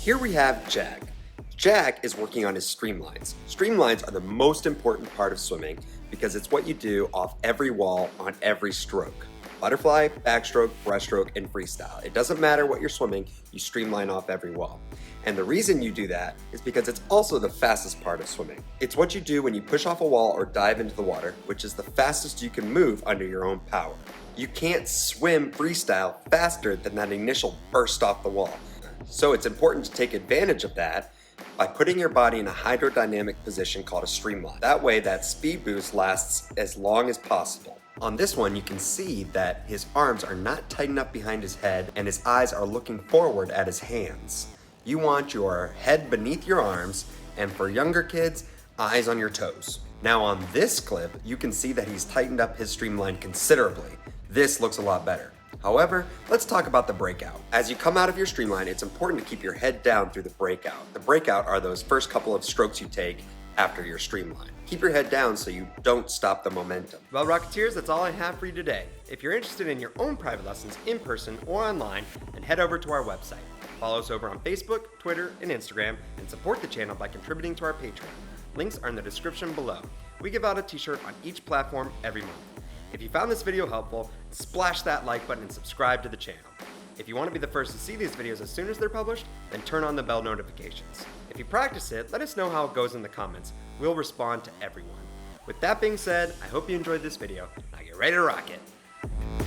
Here we have Jack. Jack is working on his streamlines. Streamlines are the most important part of swimming because it's what you do off every wall on every stroke. Butterfly, backstroke, breaststroke, and freestyle. It doesn't matter what you're swimming, you streamline off every wall. And the reason you do that is because it's also the fastest part of swimming. It's what you do when you push off a wall or dive into the water, which is the fastest you can move under your own power. You can't swim freestyle faster than that initial burst off the wall. So it's important to take advantage of that by putting your body in a hydrodynamic position called a streamline. That way that speed boost lasts as long as possible. On this one, you can see that his arms are not tightened up behind his head and his eyes are looking forward at his hands. You want your head beneath your arms, and for younger kids, eyes on your toes. Now on this clip, you can see that he's tightened up his streamline considerably. This looks a lot better. However, let's talk about the breakout. As you come out of your streamline, it's important to keep your head down through the breakout. The breakout are those first couple of strokes you take after your streamline. Keep your head down so you don't stop the momentum. Well, Rocketeers, that's all I have for you today. If you're interested in your own private lessons in person or online, then head over to our website. Follow us over on Facebook, Twitter, and Instagram, and support the channel by contributing to our Patreon. Links are in the description below. We give out a t-shirt on each platform every month. If you found this video helpful, splash that like button and subscribe to the channel. If you want to be the first to see these videos as soon as they're published, then turn on the bell notifications. If you practice it, let us know how it goes in the comments. We'll respond to everyone. With that being said, I hope you enjoyed this video. Now get ready to rock it.